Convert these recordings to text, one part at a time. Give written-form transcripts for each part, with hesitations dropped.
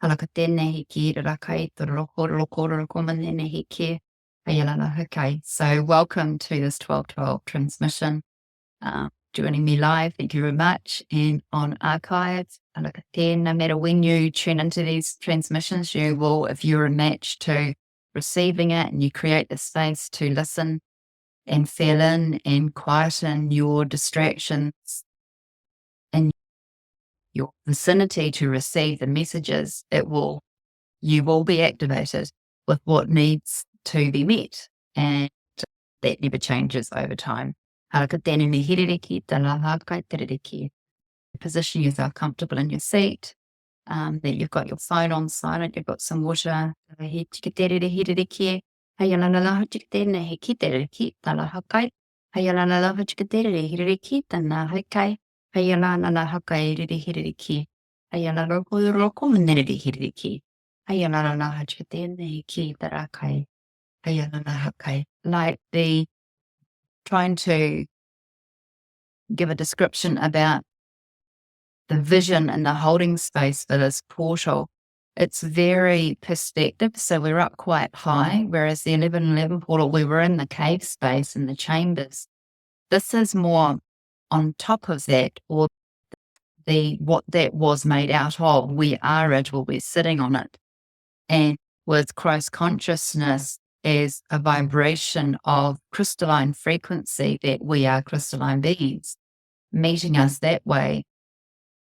Halaka tēnei hiki rakai toroko manene hiki. Ayalana hakai. So welcome to this 1212 transmission. Joining me live, thank you very much. And on archives, halaka tēnei, no matter when you tune into these transmissions, you will, if you're a match to receiving it and you create the space to listen and feel in and quieten your distractions and your vicinity to receive the messages, you will be activated with what needs to be met, and that never changes over time. Position yourself comfortable in your seat, that you've got your phone on silent, you've got some water. Like trying to give a description about the vision and the holding space for this portal. It's very perspective, so we're up quite high, whereas the 1111 portal, we were in the cave space in the chambers. This is more on top of that, or what that was made out of. We are it, or we're sitting on it. And with Christ consciousness as a vibration of crystalline frequency, that we are crystalline beings, meeting us that way.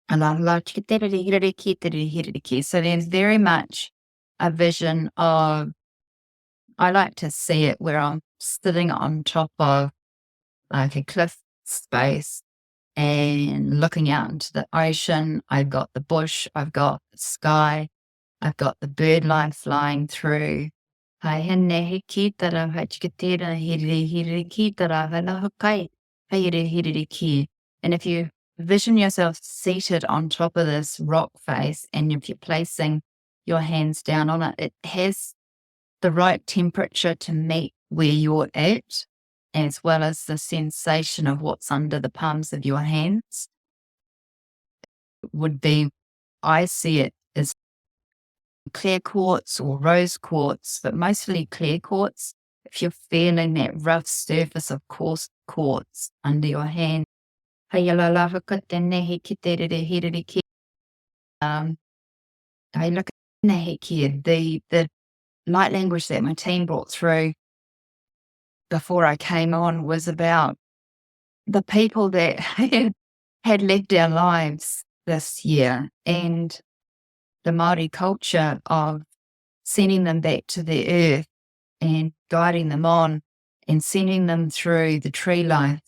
So there's very much a vision of, I like to see it where I'm sitting on top of like a cliff space and looking out into the ocean. I've got the bush, I've got the sky, I've got the bird life flying through. And if you vision yourself seated on top of this rock face, and if you're placing your hands down on it, it has the right temperature to meet where you're at, as well as the sensation of what's under the palms of your hands. Would be, I see it as clear quartz or rose quartz, but mostly clear quartz. If you're feeling that rough surface of coarse quartz under your hand, I look at the light language that my team brought through before I came on was about the people that had left our lives this year, and the Māori culture of sending them back to the earth and guiding them on and sending them through the tree life.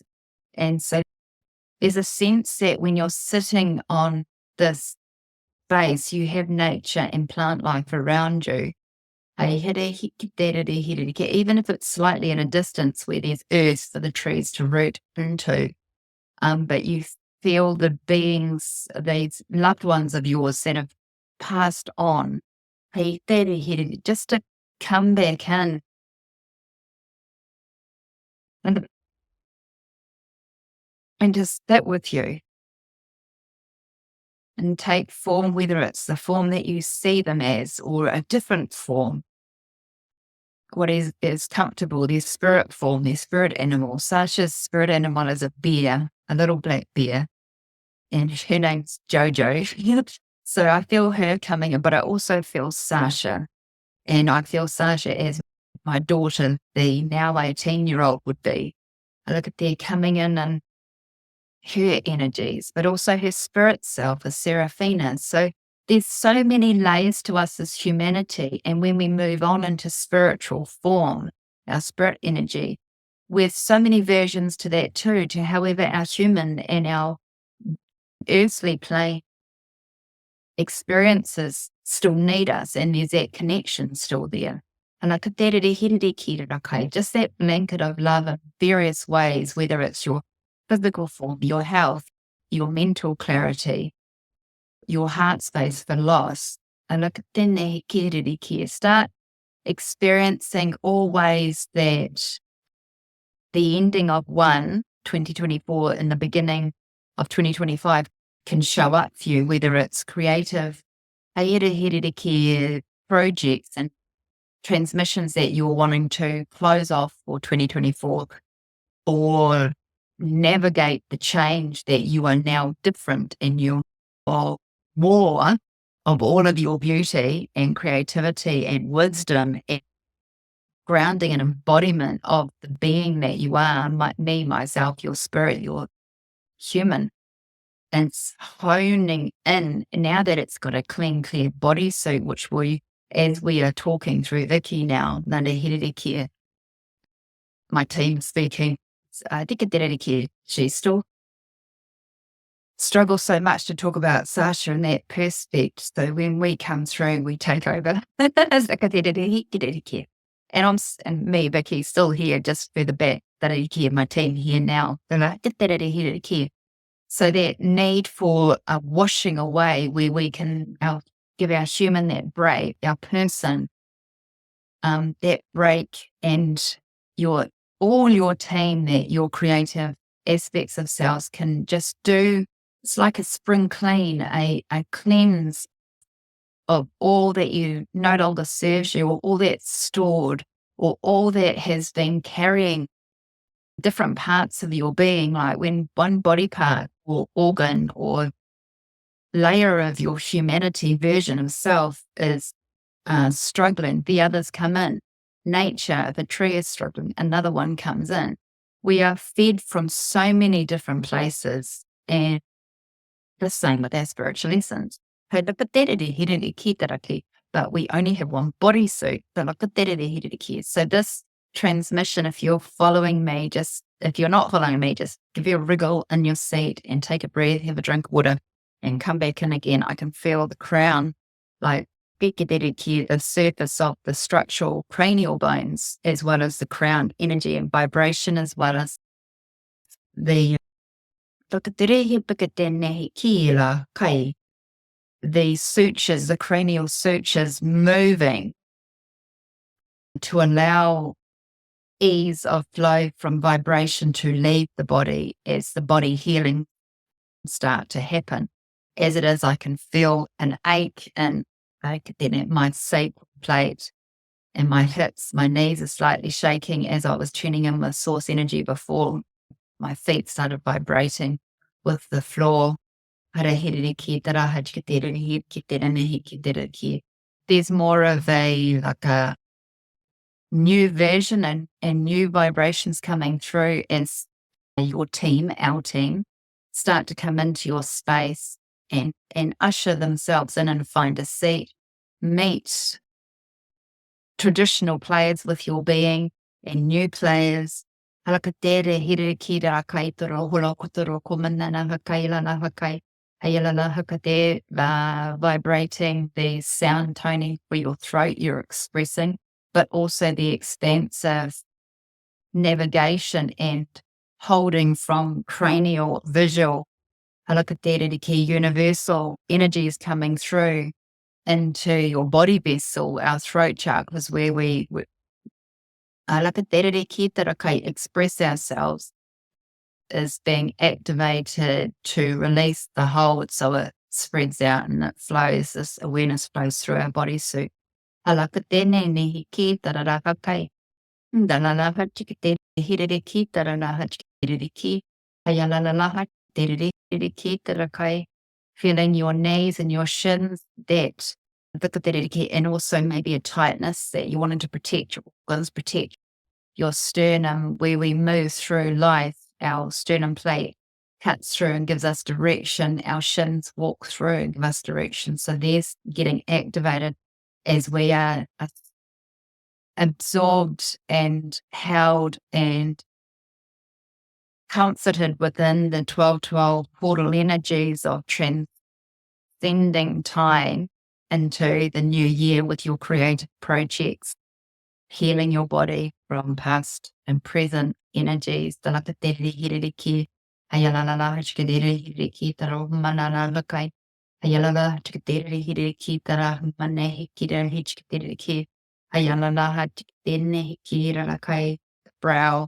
And so there's a sense that when you're sitting on this space, you have nature and plant life around you. Even if it's slightly at a distance where there's earth for the trees to root into. But you feel the beings, these loved ones of yours that have passed on, just to come back in and just sit with you and take form, whether it's the form that you see them as or a different form. What is comfortable, their spirit form, their spirit animal. Sasha's spirit animal is a bear, a little black bear, and her name's Jojo. So I feel her coming in, but I also feel Sasha. And I feel Sasha as my daughter, the now 18-year-old would be. I look at there coming in and her energies, but also her spirit self is Seraphina. So there's so many layers to us as humanity. And when we move on into spiritual form, our spirit energy, with so many versions to that too, to however our human and our earthly plane experiences still need us, and there's that connection still there. And just that blanket of love in various ways, whether it's your physical form, your health, your mental clarity, your heart space for loss. And start experiencing all ways that the ending of 2024 and the beginning of 2025 can show up for you, whether it's creative Care projects and transmissions that you're wanting to close off for 2024, or navigate the change that you are now different and you are more of all of your beauty and creativity and wisdom and grounding and embodiment of the being that you are, me, myself, your spirit, your human. And it's honing in now that it's got a clean, clear bodysuit, which as we are talking through Iki now, Nanda my team speaking, she still struggles so much to talk about Sasha in that perspective. So when we come through, we take over. And me, Vicky, still here just for the back, my team here now. So that need for a washing away where we can give our human that break, our person, that break, and all your team, that your creative aspects of selves can just do. It's like a spring clean, a cleanse of all that you no longer serves you, or all that's stored, or all that has been carrying different parts of your being, like when one body part or organ or layer of your humanity version of self is struggling, the others come in. Nature, if a tree is struggling, another one comes in. We are fed from so many different places, and the same with our spiritual essence. But we only have one bodysuit. So this transmission, if you're following me, if you're not following me, just give you a wriggle in your seat and take a breath, have a drink of water, and come back in again. I can feel the crown, like the surface of the structural cranial bones, as well as the crown energy and vibration, as well as the sutures, the cranial sutures moving to allow ease of flow from vibration to leave the body as the body healing start to happen. As it is, I can feel an ache and then my sacral plate and my hips, my knees are slightly shaking as I was tuning in with source energy before. My feet started vibrating with the floor. There's more of a new version and new vibrations coming through as your team, our team, start to come into your space and usher themselves in and find a seat. Meet traditional players with your being and new players. Vibrating the sound toning for your throat you're expressing, but also the expansive navigation and holding from cranial, visual, universal energies coming through into your body vessel, our throat chakras, where we express ourselves, is being activated to release the hold so it spreads out and it flows, this awareness flows through our bodysuit. Feeling your knees and your shins, and also maybe a tightness that you wanted to protect your organs, protect your sternum, where we move through life. Our sternum plate cuts through and gives us direction. Our shins walk through and give us direction. So there's getting activated as we are absorbed and held and comforted within the 1212 portal energies of transcending time into the new year with your creative projects, healing your body from past and present energies. Brow.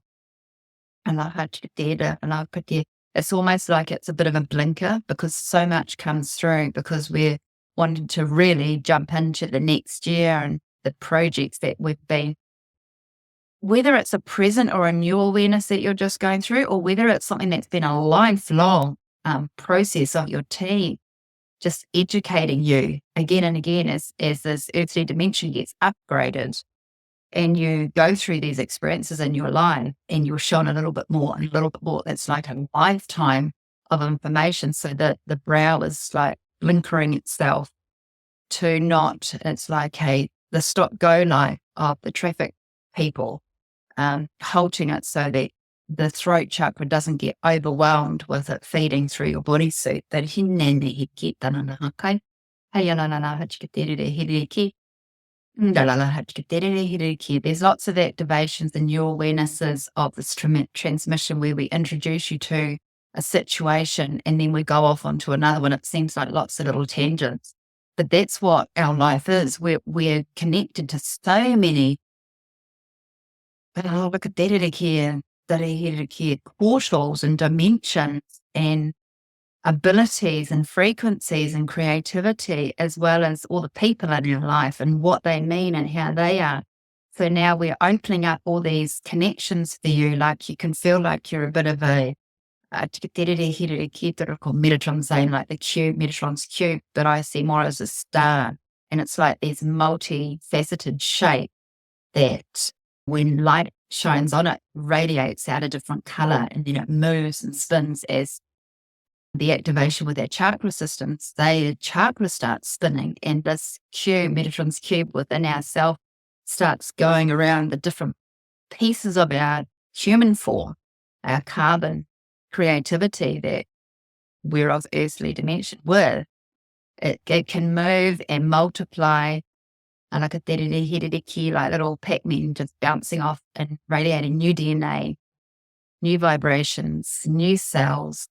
It's almost like it's a bit of a blinker because so much comes through, because we're wanting to really jump into the next year and the projects that we've been, whether it's a present or a new awareness that you're just going through, or whether it's something that's been a lifelong process of your team, just educating you again and again as this earthly dimension gets upgraded and you go through these experiences in your life and you're shown a little bit more and a little bit more. It's like a lifetime of information, so that the brow is like blinkering itself to not, it's like the stop go light of the traffic people, halting it so that the throat chakra doesn't get overwhelmed with it feeding through your bodysuit. There's lots of activations and new awarenesses of this transmission where we introduce you to a situation and then we go off onto another one. It seems like lots of little tangents, but that's what our life is. We're connected to so many portals and dimensions and abilities and frequencies and creativity, as well as all the people in your life and what they mean and how they are. So now we're opening up all these connections for you. Like you can feel like you're a bit of a Metatron, saying like the cube, Metatron's cube, but I see more as a star. And it's like this multifaceted shape that when light shines on it, radiates out a different color, and then it moves and spins as the activation with our chakra systems. The chakra starts spinning, and this cube, Metatron's cube within ourself, starts going around the different pieces of our human form, our carbon creativity that we're of earthly dimension with. It can move and multiply, and like little Pac-Man just bouncing off and radiating new DNA, new vibrations, new cells.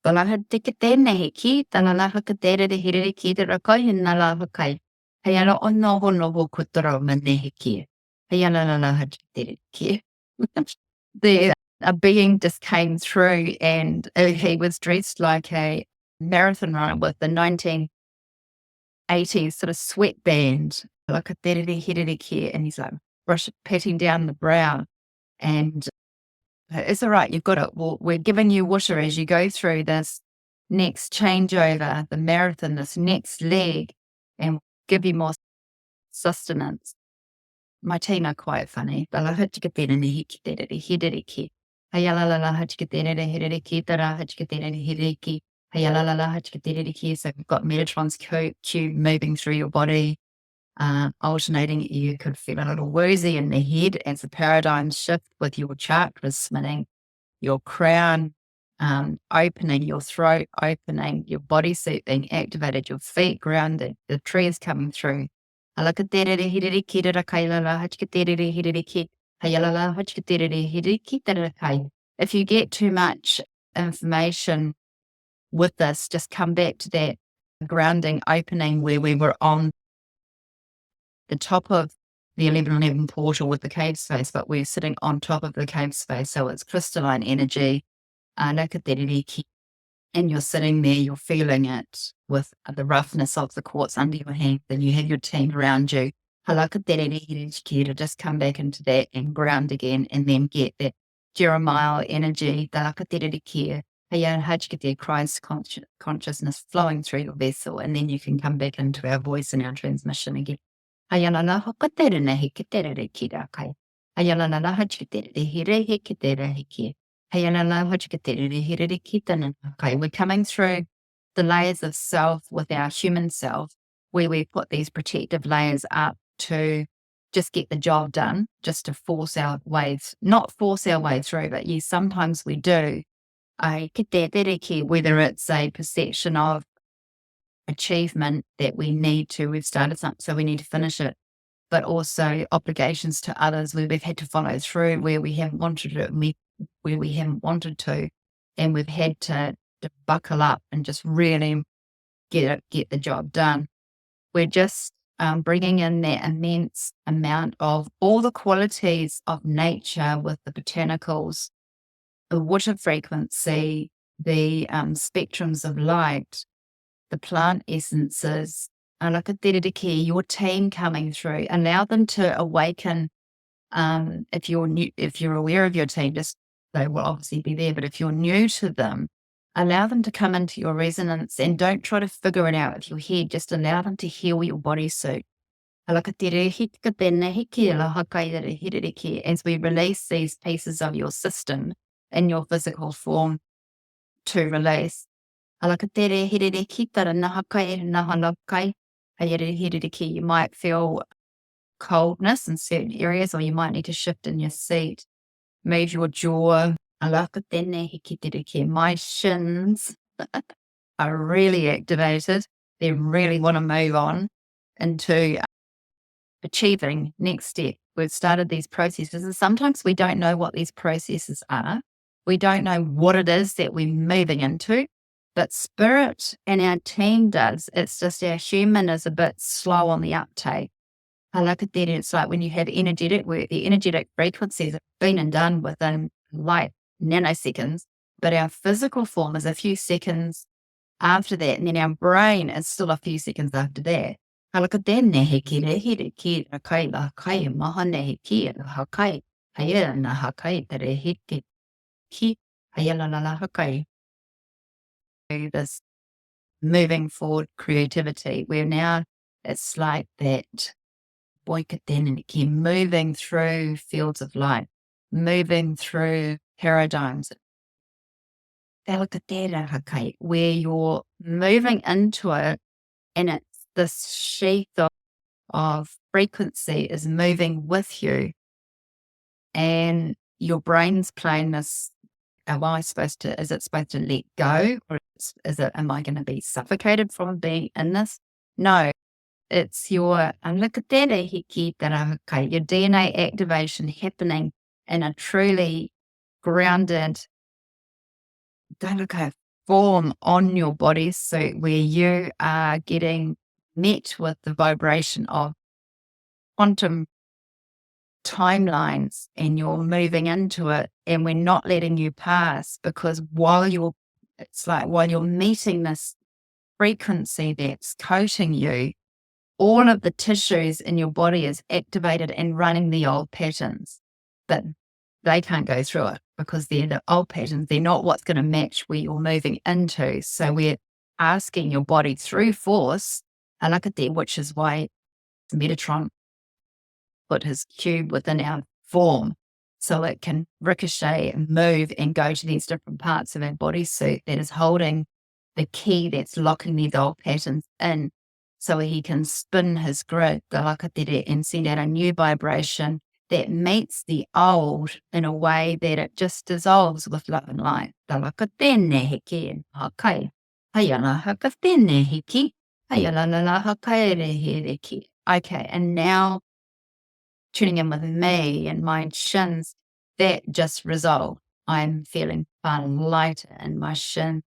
A being just came through, and he was dressed like a marathon runner with the 1980s sort of sweatband, and he's like patting down the brow. And it's all right, you've got it. Well, we're giving you water as you go through this next changeover, the marathon, this next leg, and give you more sustenance. My team are quite funny. So we've got Metatron's cube moving through your body, alternating. You could feel a little woozy in the head as the paradigm shift with your chakras spinning, your crown opening, your throat opening, your bodysuit being activated, your feet grounded, the trees coming through. If you get too much information with this, just come back to that grounding opening where we were on the top of the 1111 portal with the cave space, but we're sitting on top of the cave space. So it's crystalline energy. And you're sitting there, you're feeling it with the roughness of the quartz under your hand, and you have your team around you. To just come back into that and ground again, and then get that Jeremiah energy, Christ consciousness flowing through your vessel, and then you can come back into our voice and our transmission again. Okay, we're coming through the layers of self with our human self, where we put these protective layers up to just get the job done, just to force our ways, not force our way through, but yes, sometimes we do. Whether it's a perception of achievement that we've started something, so we need to finish it, but also obligations to others where we've had to follow through, where we haven't wanted to, where we haven't wanted to, and we've had to buckle up and just really get the job done. We're just bringing in that immense amount of all the qualities of nature with the botanicals, the water frequency, the spectrums of light, the plant essences, your team coming through. Allow them to awaken. If you're new, if you're aware of your team, just they will obviously be there. But if you're new to them, allow them to come into your resonance and don't try to figure it out with your head. Just allow them to heal your bodysuit. As we release these pieces of your system in your physical form to release. You might feel coldness in certain areas, or you might need to shift in your seat. Move your jaw. My shins are really activated. They really want to move on into achieving next step. We've started these processes, and sometimes we don't know what these processes are. We don't know what it is that we're moving into, but spirit and our team does. It's just our human is a bit slow on the uptake. I look at that, it's like when you have energetic work, the energetic frequencies have been and done within like nanoseconds, but our physical form is a few seconds after that, and then our brain is still a few seconds after that. I look at that, this moving forward creativity, where now it's like that moving through fields of light, moving through paradigms. Where you're moving into it, and it's this sheath of frequency is moving with you, and your brain's playing this. Is it supposed to let go, or am I going to be suffocated from being in this? No, it's your DNA activation happening in a truly grounded form on your body suit, where you are getting met with the vibration of quantum timelines, and you're moving into it, and we're not letting you pass, because while you're meeting this frequency that's coating you, all of the tissues in your body is activated and running the old patterns, but they can't go through it because they're the old patterns. They're not what's going to match where you're moving into. So we're asking your body through force, and look at that, which is why Metatron put his cube within our form, so it can ricochet and move and go to these different parts of our bodysuit that is holding the key that's locking these old patterns in, so he can spin his grid and send out a new vibration that meets the old in a way that it just dissolves with love and light. Okay, and now tuning in with me and my shins, that just resolved. I'm feeling far lighter in my shin,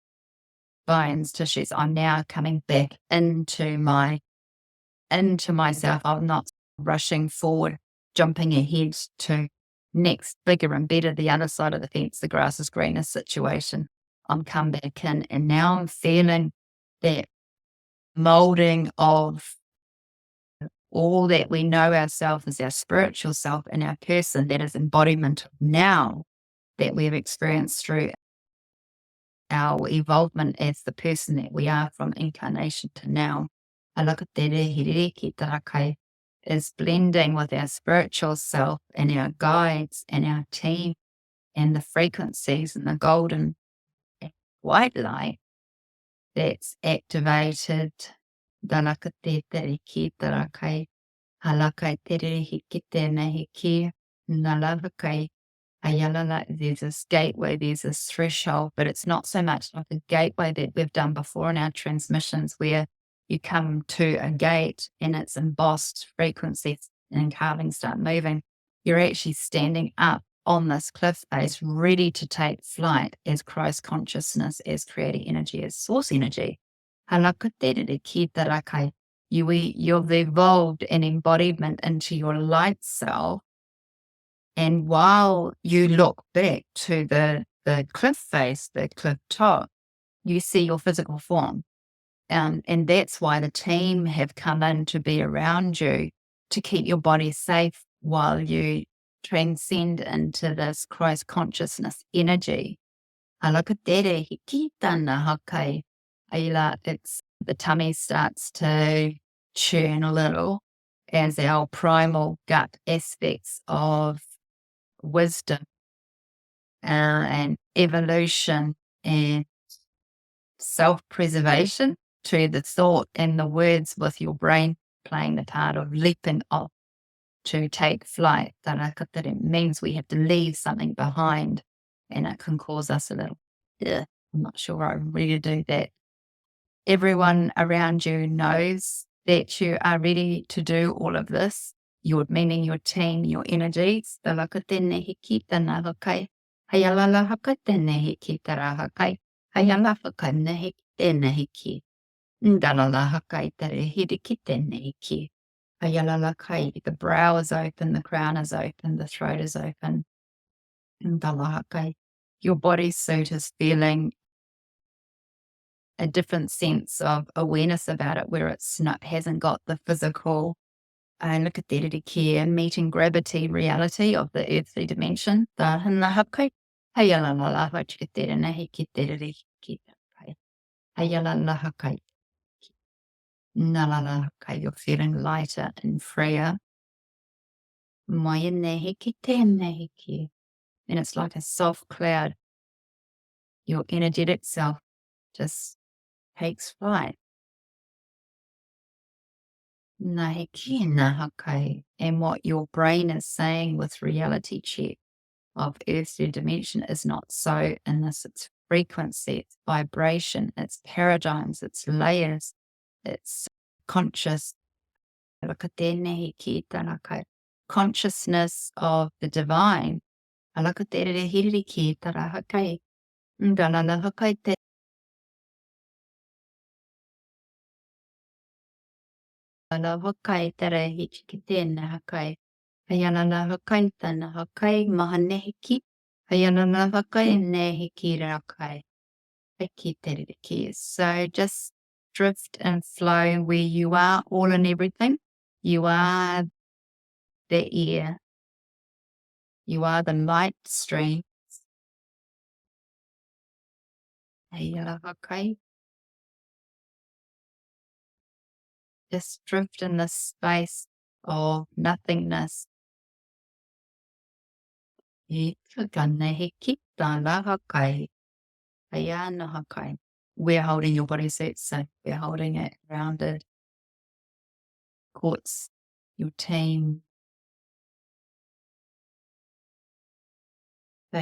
bones, tissues. I'm now coming back into myself. I'm not rushing forward, jumping ahead to next, bigger and better, the other side of the fence, the grass is greener situation. I'm come back in, and now I'm feeling that molding of all that we know ourselves as our spiritual self and our person, that is embodiment of now, that we've experienced through our evolvement as the person that we are from incarnation to now. I look at that is blending with our spiritual self and our guides and our team and the frequencies and the golden and white light that's activated. There's this gateway, there's this threshold, but it's not so much like a gateway that we've done before in our transmissions, where you come to a gate and it's embossed frequencies and carvings start moving. You're actually standing up on this cliff face, ready to take flight as Christ consciousness, as creating energy, as source energy. You've evolved an embodiment into your light self. And while you look back to the cliff face, the cliff top, you see your physical form. And that's why the team have come in to be around you to keep your body safe while you transcend into this Christ consciousness energy. Alakatere hiki tana hakai. Aila, it's the tummy starts to churn a little as our primal gut aspects of wisdom and evolution and self-preservation to the thought and the words with your brain playing the part of leaping off to take flight. That it means we have to leave something behind, and it can cause us a little, I'm not sure I'm ready to do that. Everyone around you knows that you are ready to do all of this. Meaning your team, your energies. Hayala whakana tēnā hiki. Ndalala hakai tere hiriki tēnā hiki. Hayala kai, the brow is open, the crown is open, the throat is open. Ndala hakai. Your bodysuit is feeling a different sense of awareness about it, where it's not hasn't got the physical look at that care, meeting gravity reality of the earthly dimension. The hana hakai. Hayala haki tēnā hiki tere hiki. Hayala hakai. Nalala hakai. You're feeling lighter and freer. Moyene hiki tēnā hiki. And it's like a soft cloud. Your energetic self just takes flight. Nā hiki nā hakai. And what your brain is saying with reality check of earthly dimension is not so in this. It's frequency, it's vibration, it's paradigms, it's layers, it's conscious. Consciousness of the divine. So just drift and flow where you are, all and everything. You are the air. You are the light stream. Just drift in this space of nothingness. We're holding your bodysuit safe. We're holding it grounded. Courts, your team. Go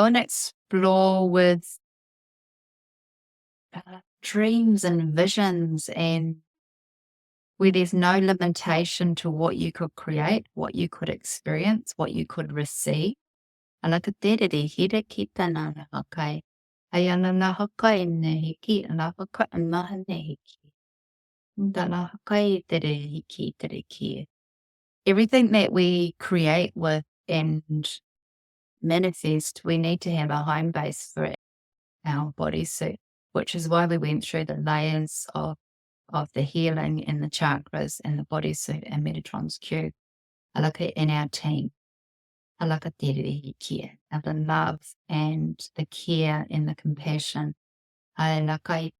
and explore with dreams and visions, and where there's no limitation to what you could create, what you could experience, what you could receive. Everything that we create with and manifest, we need to have a home base for our bodysuit, which is why we went through the layers of the healing and the chakras and the bodysuit and Metatron's cube. In our team. Of the love and the care and the compassion of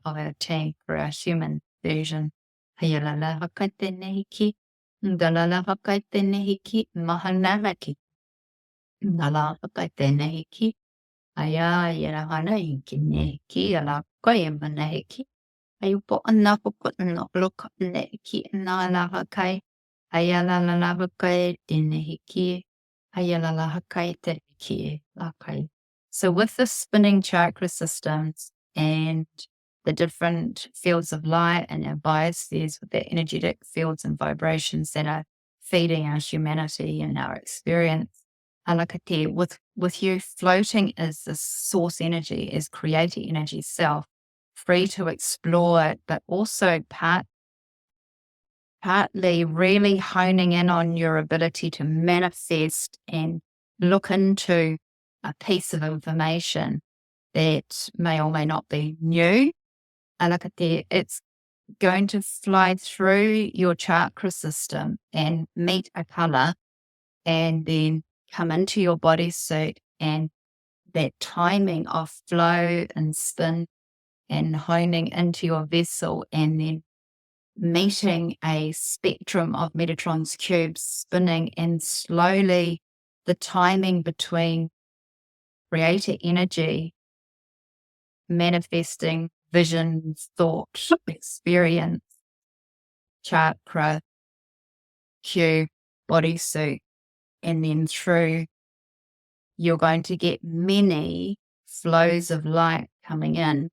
our team for our human version. Ayupo anak ko no look neki na hakai ayala la hakai dinehiki ayala hakai teriki hakai. So with the spinning chakra systems and the different fields of light and our biospheres with the energetic fields and vibrations that are feeding our humanity and our experience, alakati, with you floating as the source energy, as creating energy self, free to explore, but also partly really honing in on your ability to manifest and look into a piece of information that may or may not be new, and look at there, it's going to fly through your chakra system and meet a color and then come into your bodysuit, and that timing of flow and spin and honing into your vessel and then meeting a spectrum of Metatron's cubes spinning, and slowly the timing between creator energy, manifesting, vision, thought, experience, chakra, cube, bodysuit, and then through, you're going to get many flows of light coming in,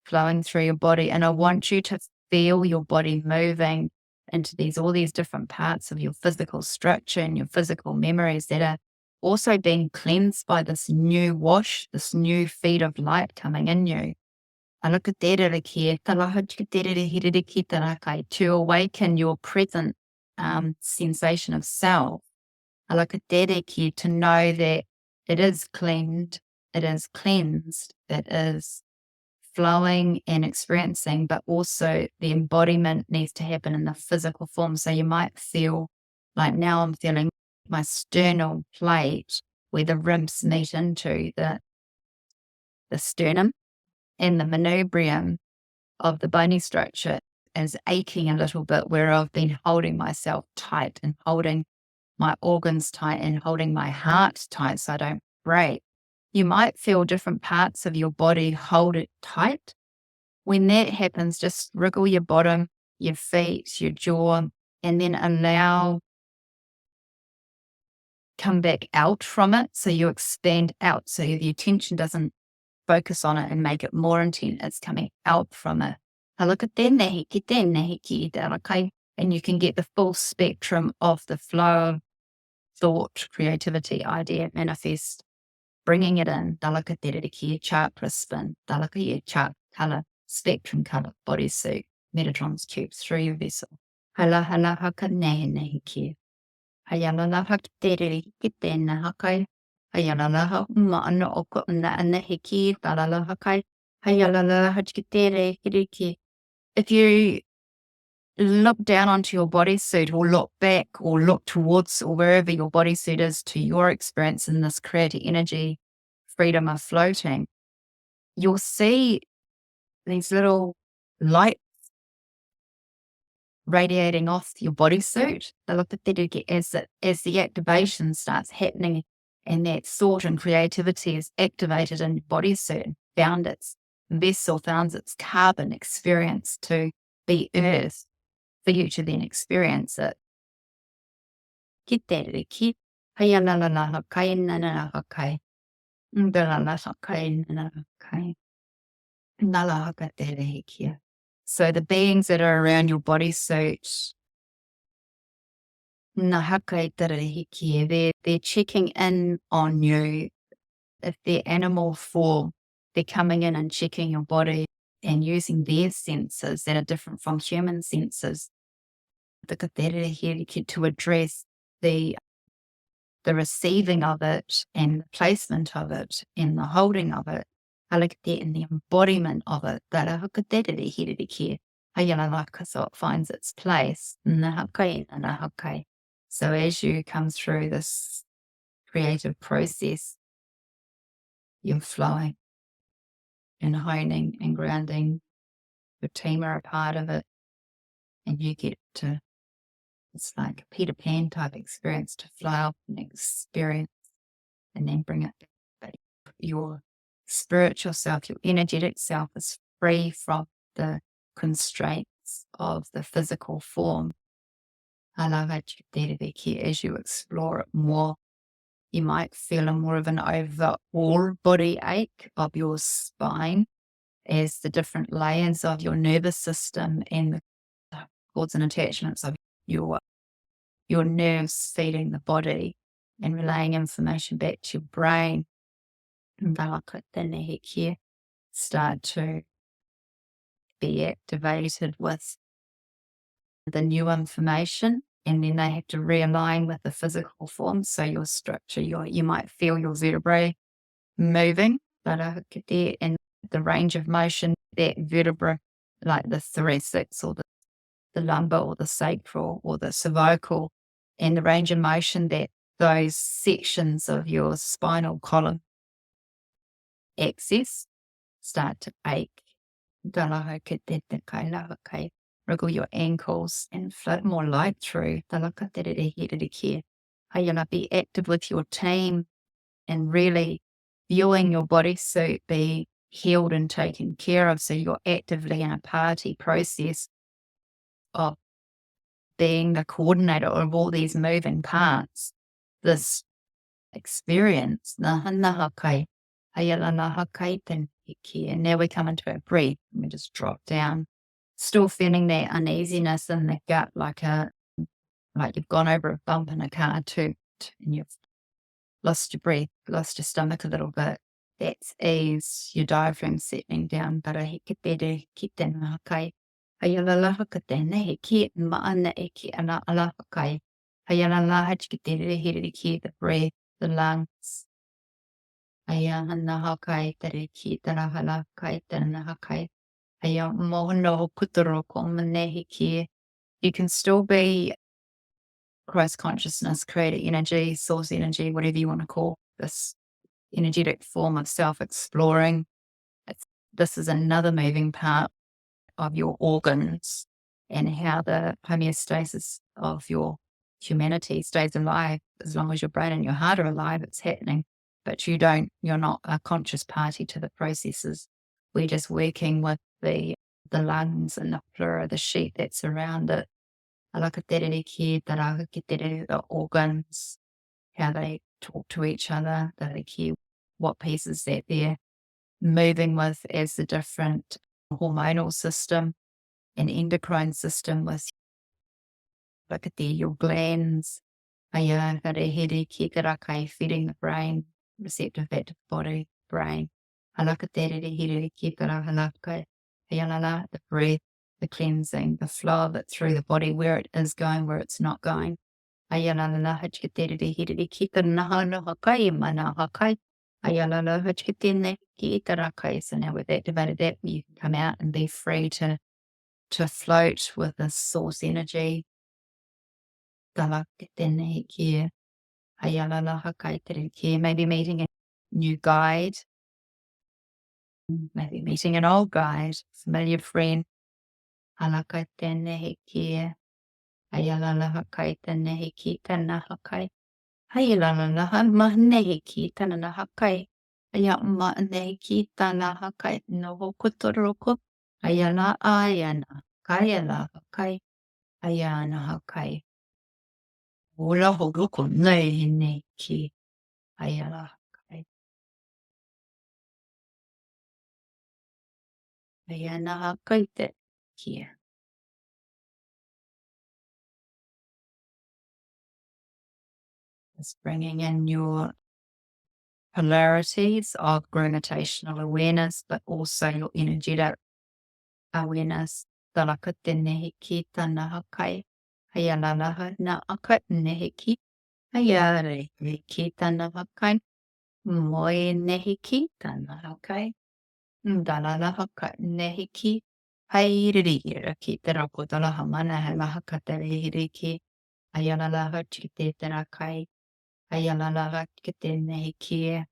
flowing through your body. And I want you to feel your body moving into all these different parts of your physical structure and your physical memories that are also being cleansed by this new wash, this new feed of light coming in you. To awaken your present sensation of self. To know that it is cleaned, it is cleansed, it is flowing and experiencing, but also the embodiment needs to happen in the physical form. So you might feel like, now I'm feeling my sternal plate where the ribs meet into the sternum, and the manubrium of the bony structure is aching a little bit, where I've been holding myself tight and holding my organs tight and holding my heart tight so I don't break. You might feel different parts of your body hold it tight. When that happens, just wriggle your bottom, your feet, your jaw, and then come back out from it. So you expand out. So the attention doesn't focus on it and make it more intense. It's coming out from it. Okay? And you can get the full spectrum of the flow of thought, creativity, idea, manifest, bringing it in. Chakra spin, chakra color, spectrum color, bodysuit, Metatron's cube through your vessel. If you look down onto your bodysuit, or look back, or look towards, or wherever your bodysuit is, to your experience in this creative energy, freedom of floating, you'll see these little lights radiating off your bodysuit. As the activation starts happening, and that thought and creativity is activated in your bodysuit, found its vessel, found its carbon experience to be earth, for you to then experience it. So the beings that are around your bodysuit, they're checking in on you. If they're animal form, they're coming in and checking your body and using their senses that are different from human senses to address the receiving of it, and the placement of it, and the holding of it, and the embodiment of it. So it finds its place. So as you come through this creative process, you're flowing and honing and grounding. Your team are a part of it, and you get to, it's like a Peter Pan type experience, to fly up and experience, and then bring it back. But your spiritual self, your energetic self, is free from the constraints of the physical form. As you explore it more, you might feel more of an overall body ache of your spine, as the different layers of your nervous system and the cords and attachments of your nerves feeding the body and relaying information back to your brain, start to be activated with the new information and then they have to realign with the physical form. So your structure, you might feel your vertebrae moving, but in the range of motion, that vertebra, like the thoracics or the lumbar or the sacral or the cervical, and the range of motion that those sections of your spinal column access start to ache. Wriggle your ankles and flow more light through. Be active with your team and really viewing your bodysuit be healed and taken care of. So you're actively in a party process of being the coordinator of all these moving parts. This experience. And now we come into our breath and we just drop down. Still feeling that uneasiness in the gut, like you've gone over a bump in a car too, and you've lost your breath, lost your stomach a little bit. That's ease, your diaphragm settling down. But I get better, keep them okay. Ayala Hakatene, Hiki, Maana Eki, and Alakai. Ayala Hachkitiri, Hiriki, the breath, the lungs. Ayana Hakai, Tariki, Tarahalakai, Tanahakai. Ayamono Kuturoko, Manehiki. You can still be Christ consciousness, creator energy, source energy, whatever you want to call this energetic form of self-exploring. This is another moving part of your organs and how the homeostasis of your humanity stays alive. As long as your brain and your heart are alive, it's happening. But you're not a conscious party to the processes. We're just working with the lungs and the pleura, the sheet that's around it. The organs, how they talk to each other, what pieces that they're moving with as the different hormonal system and endocrine system with your glands, feeding the brain, receptive back to the body, brain. The breath, the cleansing, the flow of it through the body, where it is going, where it's not going. So now we've activated that, you can come out and be free to float with this source energy. Maybe meeting a new guide, maybe meeting an old guide, familiar friend. Ula horuko nei nei ki ayala kai ayana kai te kia. It's bringing in your polarities of gravitational awareness, but also your energetic awareness. Talaka te nehi ki tana kai ayala laha na akat nehi ki ayare ki tana kai moi nehi ki tana kai. Dalala haka nehiki hairiri ki te rako tala hamana he maha katari hiriki ayala laha chikite te rakai ayala laha chikite nehiki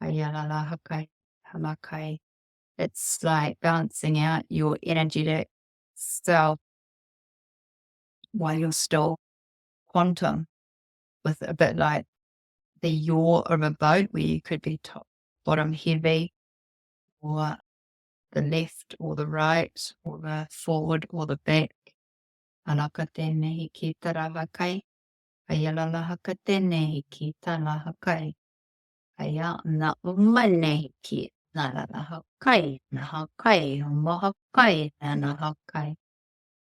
ayala laha kai hamakai. It's like balancing out your energetic self while you're still quantum, with a bit like the yaw of a boat where you could be top, bottom heavy, or the left or the right or the forward or the back. Anaka tēnei ki tā rawakai. Ayala lahaka tēnei ki tā lahakai. Aya na umanei ki nā lahakai. Nahakai, mohakai, nahakai.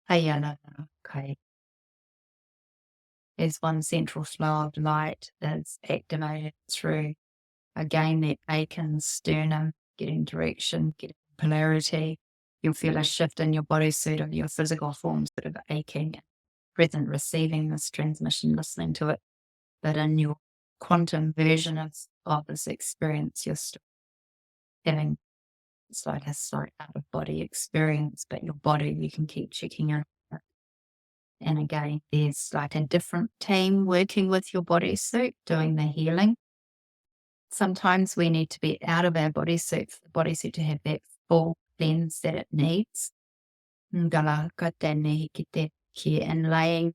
Ayala lahakai. As one central flow of light is activated through, again, that awaken sternum, getting direction, getting polarity. You'll feel a shift in your bodysuit of your physical form, sort of aching, present, receiving this transmission, listening to it. But in your quantum version of this experience, you're still having, it's like a slight out of body experience, but your body, you can keep checking in. And again, there's like a different team working with your bodysuit, doing the healing. Sometimes we need to be out of our bodysuit for the bodysuit to have that full cleanse that it needs. And laying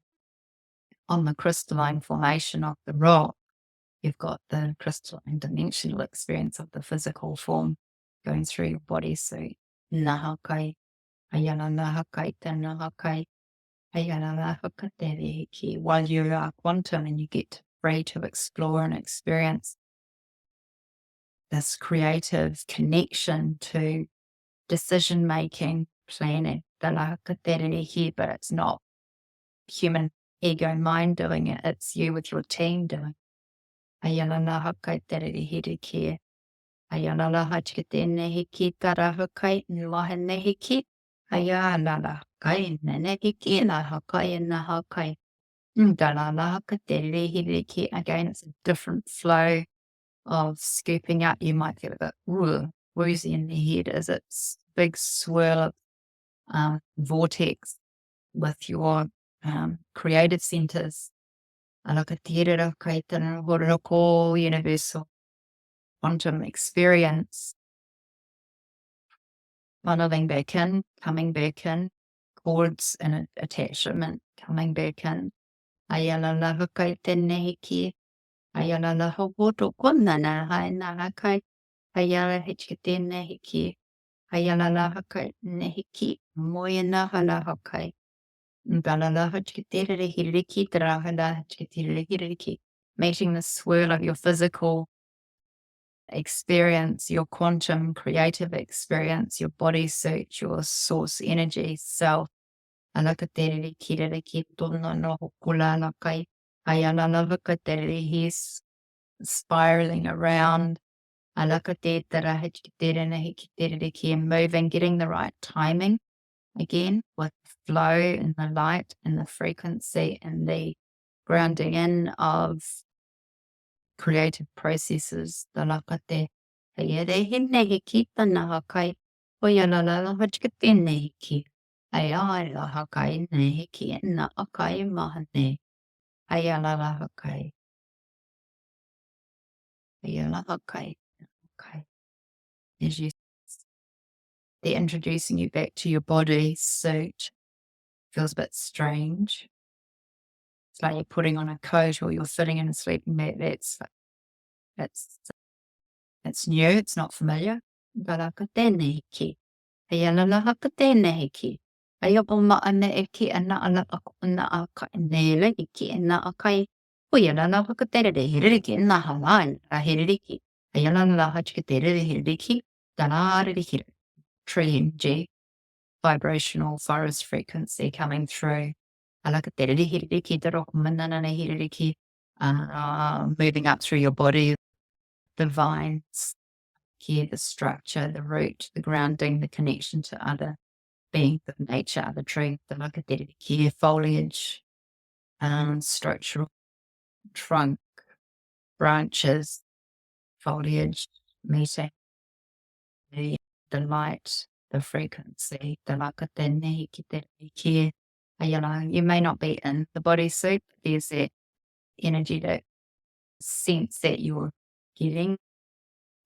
on the crystalline formation of the rock, you've got the crystalline dimensional experience of the physical form going through your bodysuit. Nahakai, ayana nahakai, nahakai. While you are quantum and you get free to explore and experience this creative connection to decision making, planning, but it's not human ego mind doing it, it's you with your team doing it. Ayana hachkatene hiki tarahakai nlahene hiki. Ayana kai nene hiki na hakai na hakai. Dalala hakatele hiki. Again, it's a different flow of scooping up. You might feel a bit woozy in the head as it's big swirl of vortex with your creative centers. Alakatira kaitana horoko universal quantum experience, funneling back in, coming back in, cords and attachment, coming back in. Ayala lava kai tenehiki. Ayala lava woto konana hai nahakai. Ayala hitchitenehiki. Ayala lava kai nehiki. Moyana halahakai. Balala hitchitere hiriki, drahada hitchitere hiriki. Meeting the swirl of your physical experience, your quantum creative experience, your bodysuit, your source energy self. He's spiraling around. Moving, getting the right timing again with flow and the light and the frequency and the grounding in of creative processes. Talakate. Ayere hinne hiki tanahakai. Oyalala hachkatine hiki. Ayala hakai ne hiki na akai mahane. Ayala hakai. Ayala hakai. Okay. As you, they're introducing you back to your body suit. Feels a bit strange. It's like you're putting on a coat or you're sitting in a sleeping bag. It's new, it's not familiar. Galakateneki. Ayalalahakateneki. Ayaboma aneeki ana ala akuna aka nele iki na akai. Uyalalahakatere hiriki na halan a hiriki. Ayalalahachkatere hiriki. Danariki. Tree energy, vibrational forest frequency coming through. Alakatere hiriki darokumanana hiriki. Moving up through your body. The vines, here the structure, the root, the grounding, the connection to other beings of nature, the tree, the macadamic here, foliage, structural trunk, branches, foliage, meeting, the light, the frequency, the macadamic here. You may not be in the bodysuit, but there's that energy, that sense that you're getting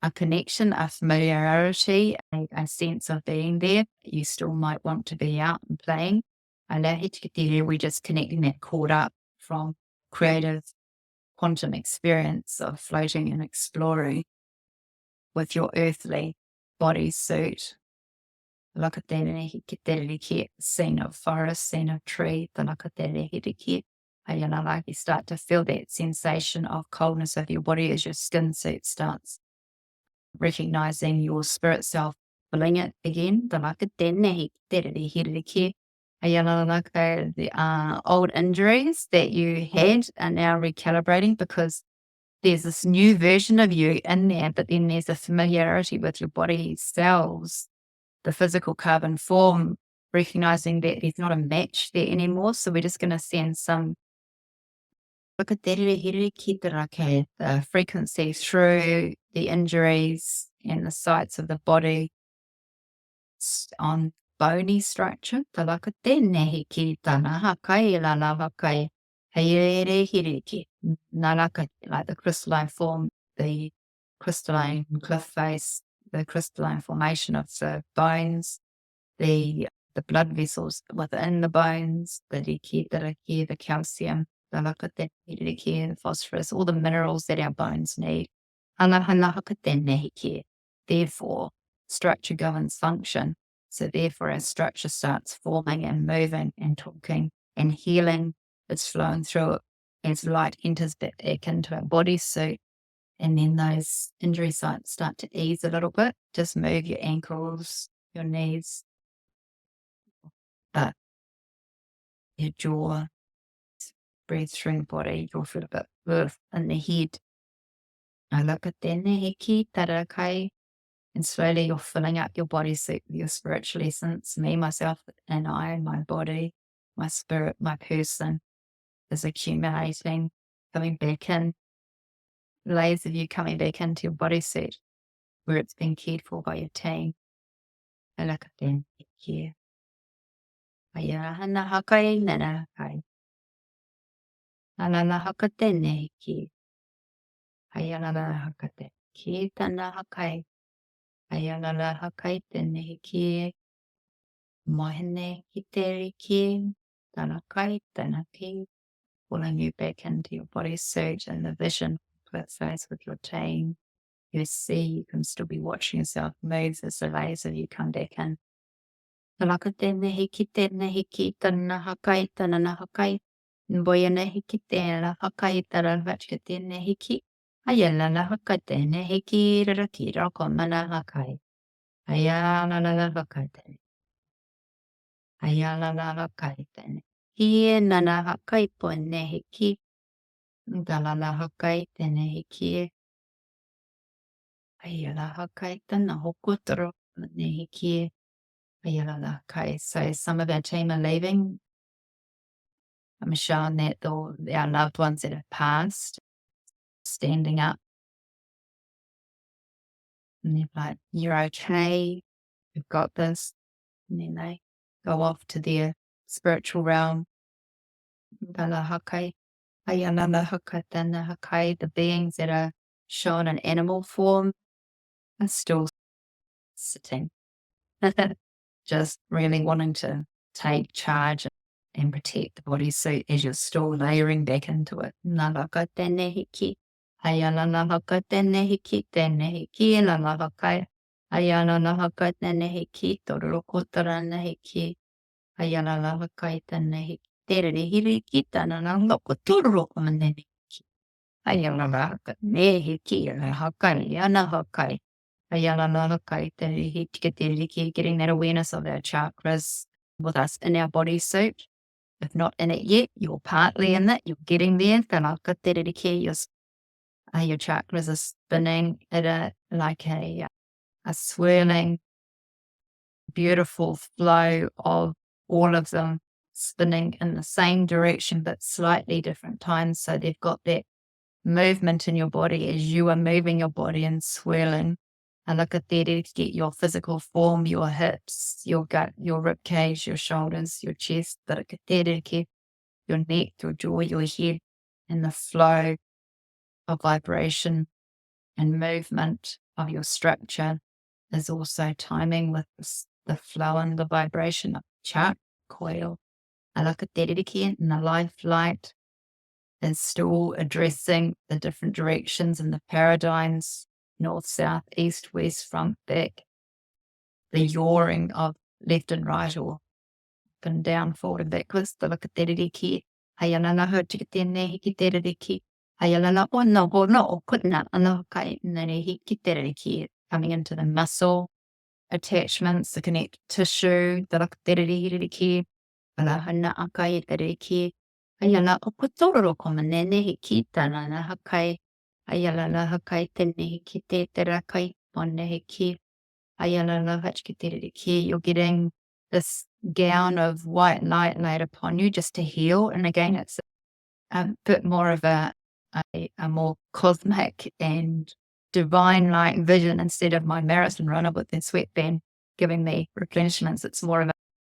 a connection, a familiarity, a sense of being there. You still might want to be out and playing. We're just connecting that cord up from creative quantum experience of floating and exploring with your earthly bodysuit. Look at that, scene of forest, scene of tree, you start to feel that sensation of coldness of your body as your skin suit starts recognizing your spirit self, feeling it again. The old injuries that you had are now recalibrating because there's this new version of you in there, but then there's a familiarity with your body cells, the physical carbon form recognizing that there's not a match there anymore. So we're just going to send some the frequency through the injuries and the sites of the body on bony structure. Like the crystalline form, the crystalline cliff face, the crystalline formation of the bones, the blood vessels within the bones, the calcium, the phosphorus, all the minerals that our bones need. Therefore, structure governs function. So therefore our structure starts forming and moving and talking, and healing is flowing through it as light enters back into our bodysuit. And then those injury sites start to ease a little bit. Just move your ankles, your knees, your jaw, breathe through the body. You'll feel a bit in the head. And slowly you're filling up your bodysuit with your spiritual essence. Me, myself, and I, my body, my spirit, my person is accumulating, coming back in. Layers of you coming back into your bodysuit where it's been cared for by your team. Here. Mohine kiteri ki, tanakai tanaki, pulling you back into your bodysuit and the vision face with your team. You see, you can still be watching yourself move as the layers of you come back in. Tanakatene hiki tene hiki tanahakai tananahakai, boyane hiki tena hakai taravachkatene hiki, ayala hakatene hiki rakira komana hakai, ayala hakatene. Ayala kaitene. Hie nana hakai pone hiki. Dalala hakai tene hiki. Ayala hakai tana hokutro ne hiki. Ayala kai. So some of our team are leaving. I'm showing that our loved ones that have passed, standing up. And they're like, you're okay. You've got this. And then they go off to their spiritual realm. The beings that are shown in animal form are still sitting, just really wanting to take charge and protect the bodysuit as you're still layering back into it. Getting that awareness of our chakras with us in our bodysuit. If not in it yet, you're partly in it, you're getting there. Your chakras are spinning at a swirling, beautiful flow of all of them spinning in the same direction but slightly different times. So they've got that movement in your body as you are moving your body and swirling. And look at that to get your physical form, your hips, your gut, your rib cage, your shoulders, your chest, your neck, your jaw, your head, and the flow of vibration and movement of your structure is also timing with the flow and the vibration of the chart coil. I look at that again, and the life light is still addressing the different directions and the paradigms, north, south, east, west, front, back, the yawing of left and right or up and down, forward and backwards. The look at that again. Hayana hurt hiki teriki. Hayana no o kutna anakai nani hiki teriki. Coming into the muscle attachments, the connective tissue, the look at that teriki. Alahana akai teriki. Ayala okutoro komanene hiki tanana hakai. Ayala hakai tene hiki te terakai one hiki. Ayala hachki teriki. You're getting this gown of white light laid upon you just to heal. And again, it's a bit more of a more cosmic and divine light vision instead of my marathon runner with their sweatband giving me replenishments. It's more of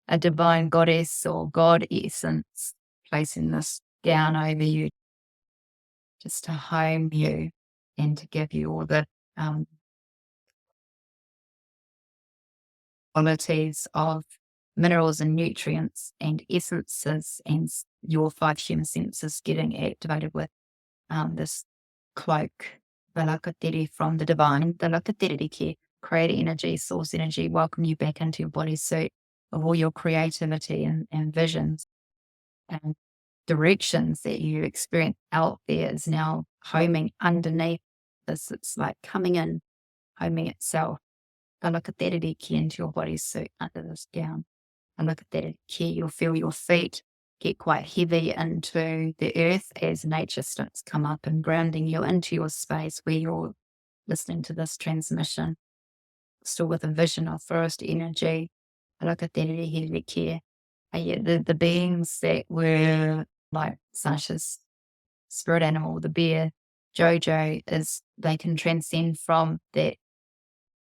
a divine goddess or god essence placing this gown over you just to home you and to give you all the qualities of minerals and nutrients and essences, and your 5 human senses getting activated with this cloak, the lakatiri from the divine, the lakatiri ki, create energy, source energy, welcome you back into your bodysuit of all your creativity and visions and directions that you experience out there is now homing underneath this. It's like coming in, homing itself. The lakatiri ki into your bodysuit under this gown. And look at that here, you'll feel your feet get quite heavy into the earth as nature starts to come up and grounding you into your space where you're listening to this transmission, still with a vision of forest energy. Look at that here. The beings that were like Sasha's spirit animal, the bear, Jojo, is they can transcend from that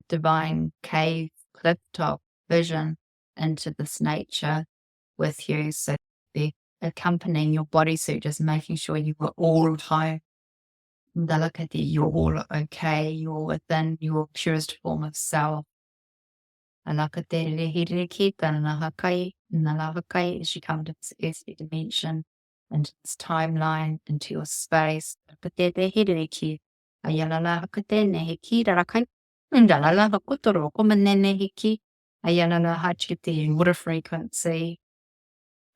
divine cave cliff top vision into this nature with you. So they're accompanying your bodysuit, just making sure you are all home. Delicately, you're all okay. You're within your purest form of self. Alakatere hiriki tananahakai, nalahakai as you come to this earthly dimension, into this timeline, into your space. Alakatere hiriki, ayalalahakatene hiki darakai, ndalalahakutoro komanene hiki, ayalalahachite water frequency.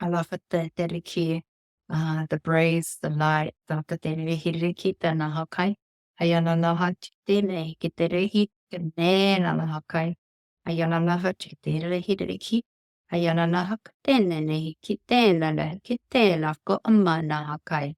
Alakatere the breeze, the light, alakatere hiriki tanahakai, ayalalahachitene hikitere hikane nalahakai. Ayananaha chitele hideriki. Ayananaha katene kitela kitela ko amana hakai.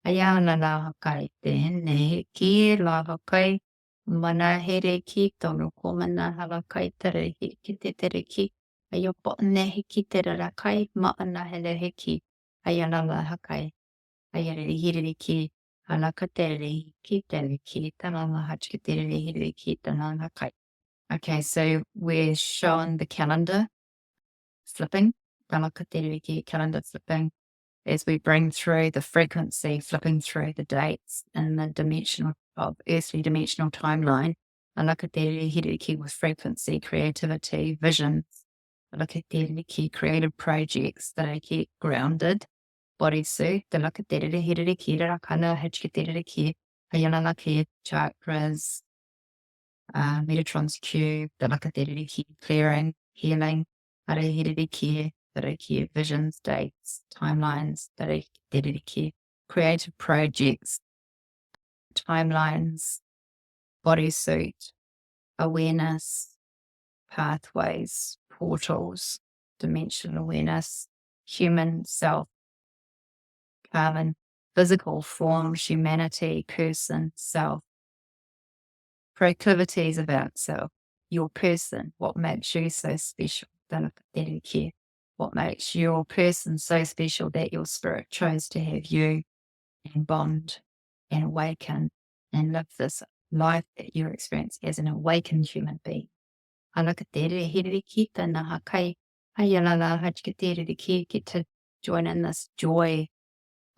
Ayananaha kai tene kila hakai. Mana hereki tono komana halakai tere hikitereki. Ayopo nehi tera kai maana heleheki. Ayananaha kai. Ayere hideriki. Alakatele kiteleki. Tananaha chitele hideriki tananaha kai. Okay, so we're shown the calendar flipping, Galakateriki calendar flipping, as we bring through the frequency, flipping through the dates and the dimensional of earthly dimensional timeline. Galakateriki with frequency, creativity, visions. Galakateriki creative projects that I get grounded. Bodysuit, Galakateriki, Rakana, Hachikateriki, Hayanalaki, chakras. Metatron's cube, the Lakatiri clearing, healing, Arahidiki, Tariki, visions, dates, timelines, Tariki, creative projects, timelines, bodysuit, awareness, pathways, portals, dimensional awareness, human self, carbon, physical form, humanity, person, self. Proclivities about self, your person, what makes you so special, what makes your person so special that your spirit chose to have you and bond and awaken and live this life that you experience as an awakened human being. Get to join in this joy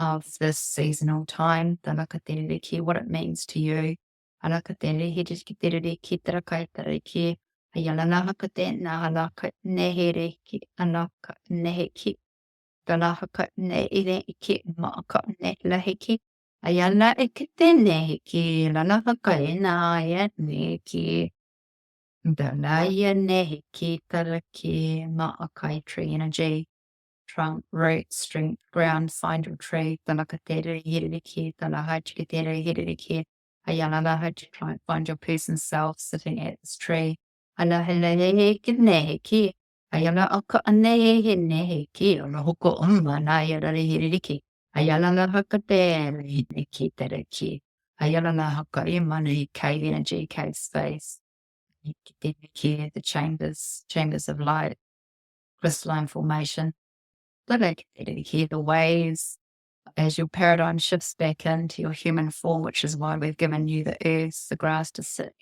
of this seasonal time, what it means to you. Alakatele hidikiteri kitrakaitariki, Ayalanahakate nahalaka nehereki, anaka neheki, Galahaka neireki, Maka nelaheki, Ayala ekite neheki, Lanahaka naya neki, Dalaya neheki, Taraki, Maakai tree energy. Trunk, root, strength, ground, find your tree, Talakatere, Hidiki, Talahachikatere, Hidiki, Ayala, try and find your person self sitting at this tree. Alaheleki, Ayala Oka Neheki, Hoko Umanaya Hidiki, Ayala Hakate, Hidiki, Tereki, Ayala Hakaimani, cave energy, cave space. The chambers of light. crystalline formation. The waves as your paradigm shifts back into your human form, which is why we've given you the earth, the grass to sit.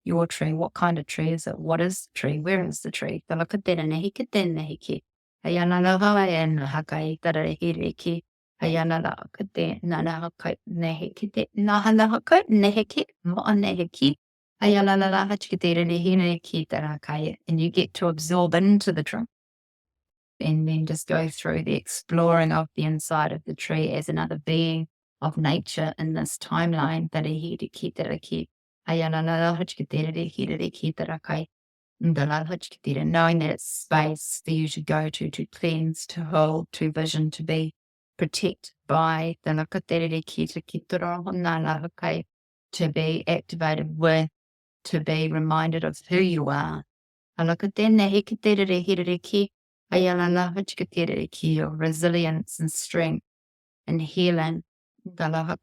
Your tree, what kind of tree is it? What is the tree? Where is the tree? And you get to absorb into the tree and then just go through the exploring of the inside of the tree as another being of nature in this timeline. Knowing that it's space for you to go to cleanse, to hold, to vision, to be protected by, to be activated with, to be reminded of who you are. Your resilience and strength and healing. And a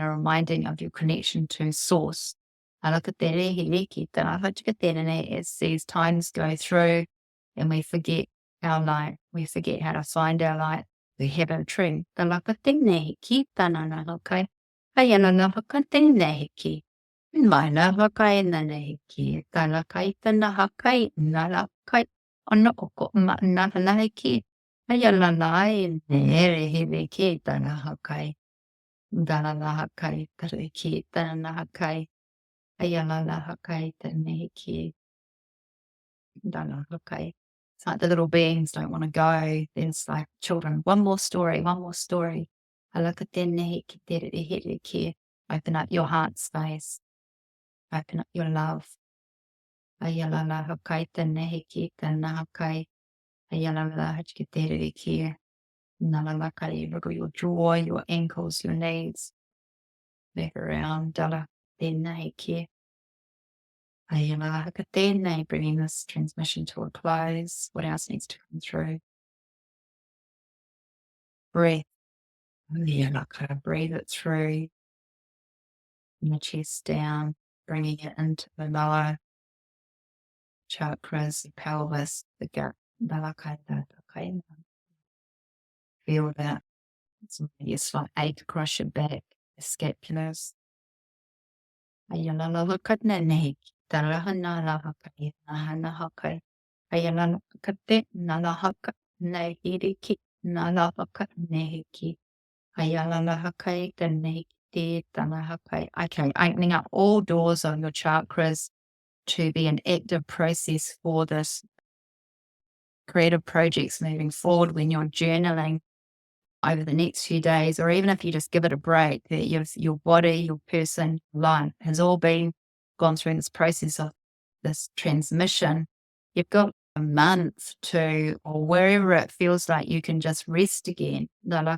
reminding of your connection to source. As these times go through and we forget our light, we forget how to find our light, we have a tree. Mana hakai na nahiki, talakai na hakai, nalakai, ono oko ma na nahiki, ayalanai, nere hibiki, tanahakai, dalalahakai, tariki, tanahakai, ayalalahakai, tanahiki, dalahakai. It's like the little beings don't want to go. There's like children, one more story, one more story. Alakatenehiki, terehiki. Open up your heart space. Open up your love. Ayala hakai tanehiki tanahakai. Ayala hachkiteriki. Nalalakai. Wiggle your jaw, your ankles, your knees. Back around. Dala tenehiki. Ayala hakatene. Bringing this transmission to a close. What else needs to come through? Breath. Ayala breathe it through. From the chest down. Bringing it into the lower chakras, the pelvis, the gut. Feel that. It's maybe a slight ache across your back, the scapulars. Okay, opening up all doors on your chakras to be an active process for this creative projects moving forward when you're journaling over the next few days, or even if you just give it a break, that your body, your person, life has all gone through this process of this transmission. You've got a month to, or wherever it feels like you can just rest again. You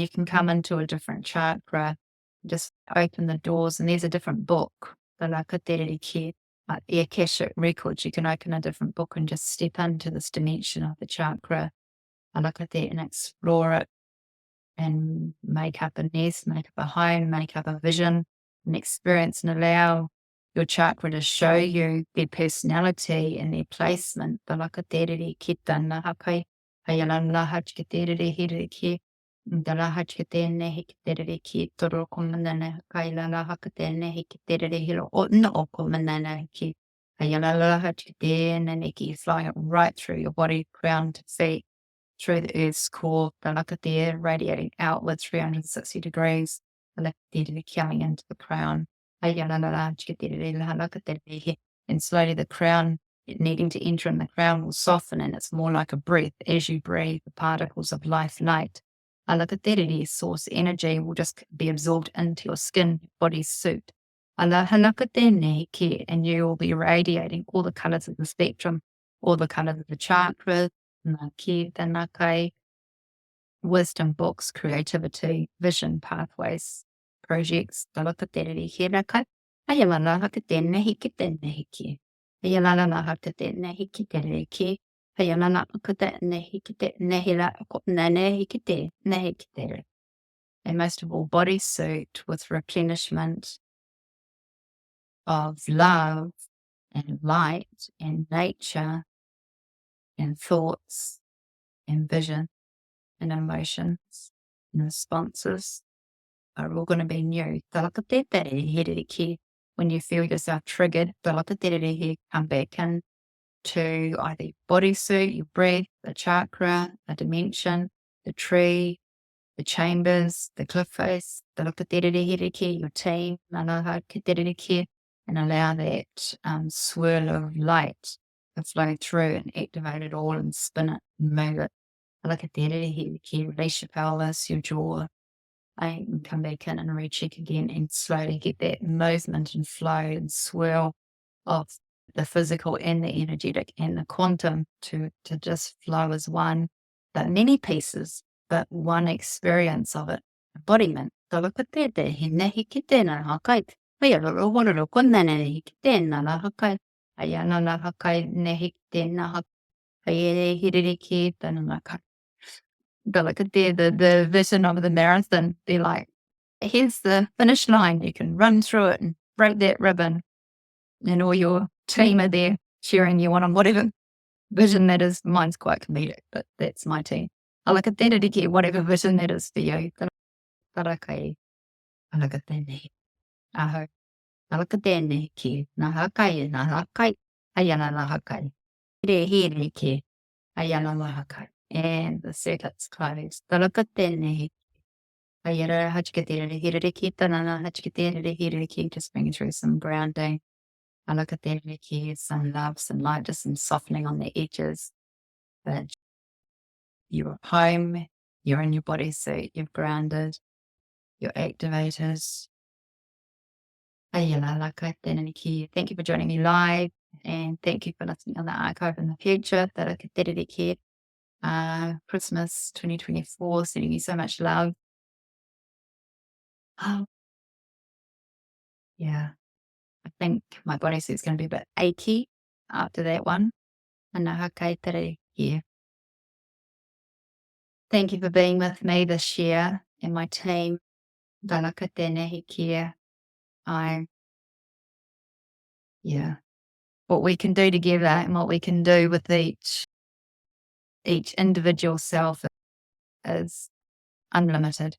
can come into a different chakra, just open the doors, and there's a different book. Like the Akashic records, you can open a different book and just step into this dimension of the chakra. I look at that and explore it and make up a nest, make up a home, make up a vision, an experience, and allow your chakra to show you their personality and their placement. Flying it right through your body, crown to feet, through the earth's core, radiating outwards 360 degrees, coming into the crown. And slowly the crown, needing to enter in the crown, will soften, and it's more like a breath. As you breathe, the particles of life light, source energy will just be absorbed into your skin, body suit. And you will be radiating all the colors of the spectrum, all the colors of the chakras, wisdom books, creativity, vision, pathways, projects. and most of all bodysuit with replenishment of love and light and nature and thoughts and vision and emotions and responses are all going to be new. When you feel yourself triggered, come back in to either your bodysuit, your breath, the chakra, the dimension, the tree, the chambers, the cliff face, your team, and allow that swirl of light to flow through and activate it all and spin it and move it. Release your pelvis, your jaw, and come back in and recheck again and slowly get that movement and flow and swirl of the physical and the energetic and the quantum to just flow as one, but many pieces, but one experience of it. Embodiment. But look at the vision of the marathon. They're like, here's the finish line. You can run through it and break that ribbon. And all your team are there cheering you on whatever vision that is. Mine's quite comedic, but that's my team. I look at that again, whatever vision that is for you. But okay. I look at that. I look at that. Nahakai, nahakai, ayana nahakai. Here, ayana nahakai. And the circuit's closed. The look at that. Just bringing through some grounding. I look at that here, some love, some light, just some softening on the edges. But you're home, you're in your bodysuit, you're grounded, you're activated. Thank you for joining me live, and thank you for listening on the archive in the future. Christmas 2024, sending you so much love. Yeah, I think my bodysuit's going to be a bit achy after that one. Yeah. Thank you for being with me this year and my team. What we can do together and what we can do with each individual self is unlimited.